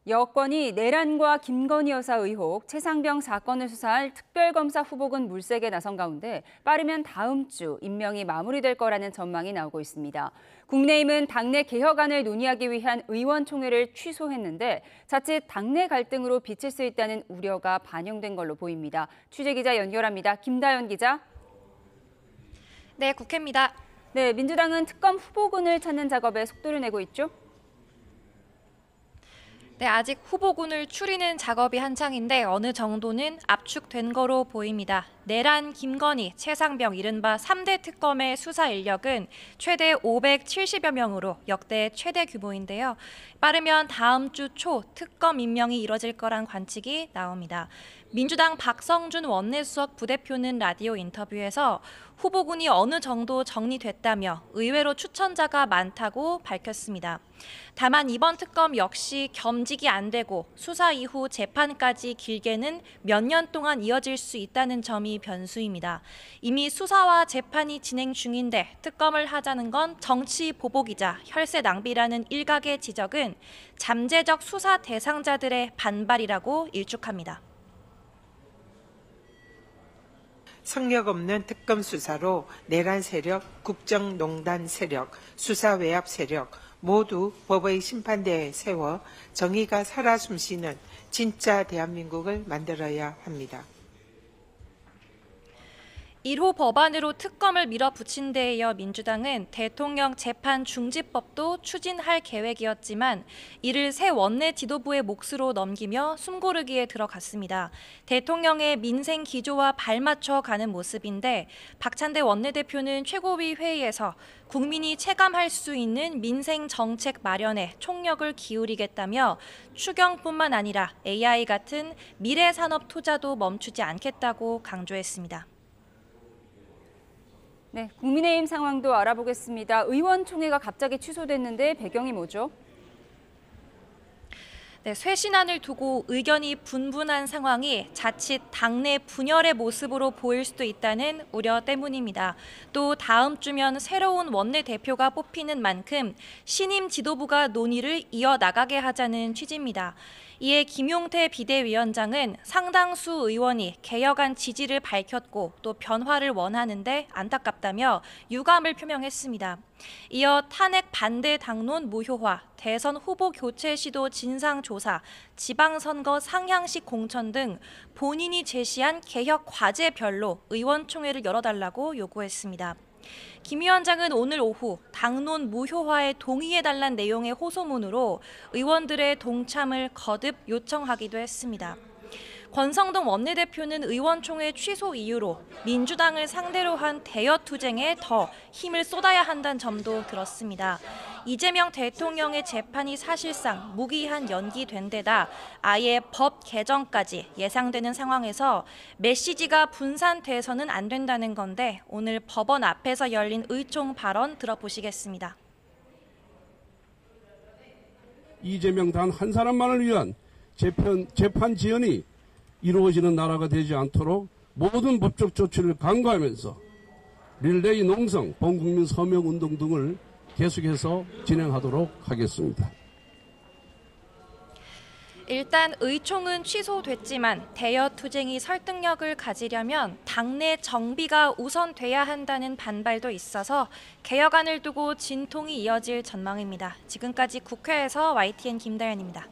여권이 내란과 김건희 여사 의혹, 최상병 사건을 수사할 특별검사 후보군 물색에 나선 가운데 빠르면 다음 주 임명이 마무리될 거라는 전망이 나오고 있습니다. 국민의힘은 당내 개혁안을 논의하기 위한 의원총회를 취소했는데 자칫 당내 갈등으로 비칠 수 있다는 우려가 반영된 걸로 보입니다. 취재기자 연결합니다. 김다연 기자. 네, 국회입니다. 네, 민주당은 특검 후보군을 찾는 작업에 속도를 내고 있죠? 네, 아직 후보군을 추리는 작업이 한창인데 어느 정도는 압축된 거로 보입니다. 내란, 김건희, 최상병 이른바 3대 특검의 수사 인력은 최대 570여 명으로 역대 최대 규모인데요. 빠르면 다음 주 초 특검 임명이 이뤄질 거란 관측이 나옵니다. 민주당 박성준 원내수석 부대표는 라디오 인터뷰에서 후보군이 어느 정도 정리됐다며 의외로 추천자가 많다고 밝혔습니다. 다만 이번 특검 역시 겸직이 안 되고 수사 이후 재판까지 길게는 몇 년 동안 이어질 수 있다는 점이 변수입니다. 이미 수사와 재판이 진행 중인데 특검을 하자는 건 정치 보복이자 혈세 낭비라는 일각의 지적은 잠재적 수사 대상자들의 반발이라고 일축합니다. 성역 없는 특검 수사로 내란 세력, 국정농단 세력, 수사 외압 세력 모두 법의 심판대에 세워 정의가 살아 숨쉬는 진짜 대한민국을 만들어야 합니다. 1호 법안으로 특검을 밀어붙인 데 이어 민주당은 대통령 재판 중지법도 추진할 계획이었지만 이를 새 원내 지도부의 몫으로 넘기며 숨고르기에 들어갔습니다. 대통령의 민생 기조와 발맞춰 가는 모습인데 박찬대 원내대표는 최고위 회의에서 국민이 체감할 수 있는 민생 정책 마련에 총력을 기울이겠다며 추경뿐만 아니라 AI 같은 미래 산업 투자도 멈추지 않겠다고 강조했습니다. 네, 국민의힘 상황도 알아보겠습니다. 의원총회가 갑자기 취소됐는데 배경이 뭐죠? 네, 쇄신안을 두고 의견이 분분한 상황이 자칫 당내 분열의 모습으로 보일 수도 있다는 우려 때문입니다. 또 다음 주면 새로운 원내대표가 뽑히는 만큼 신임 지도부가 논의를 이어나가게 하자는 취지입니다. 이에 김용태 비대위원장은 상당수 의원이 개혁안 지지를 밝혔고 또 변화를 원하는데 안타깝다며 유감을 표명했습니다. 이어 탄핵 반대 당론 무효화, 대선 후보 교체 시도 진상조사, 지방선거 상향식 공천 등 본인이 제시한 개혁 과제별로 의원총회를 열어달라고 요구했습니다. 김 위원장은 오늘 오후 당론 무효화에 동의해달란 내용의 호소문으로 의원들의 동참을 거듭 요청하기도 했습니다. 권성동 원내대표는 의원총회 취소 이유로 민주당을 상대로 한 대여 투쟁에 더 힘을 쏟아야 한다는 점도 들었습니다. 이재명 대통령의 재판이 사실상 무기한 연기된 데다 아예 법 개정까지 예상되는 상황에서 메시지가 분산돼서는 안 된다는 건데 오늘 법원 앞에서 열린 의총 발언 들어보시겠습니다. 이재명 단 한 사람만을 위한 재판 지연이 이루어지는 나라가 되지 않도록 모든 법적 조치를 강구하면서 릴레이 농성, 범국민 서명 운동 등을 계속해서 진행하도록 하겠습니다. 일단 의총은 취소됐지만 대여 투쟁이 설득력을 가지려면 당내 정비가 우선돼야 한다는 반발도 있어서 개혁안을 두고 진통이 이어질 전망입니다. 지금까지 국회에서 YTN 김다연입니다.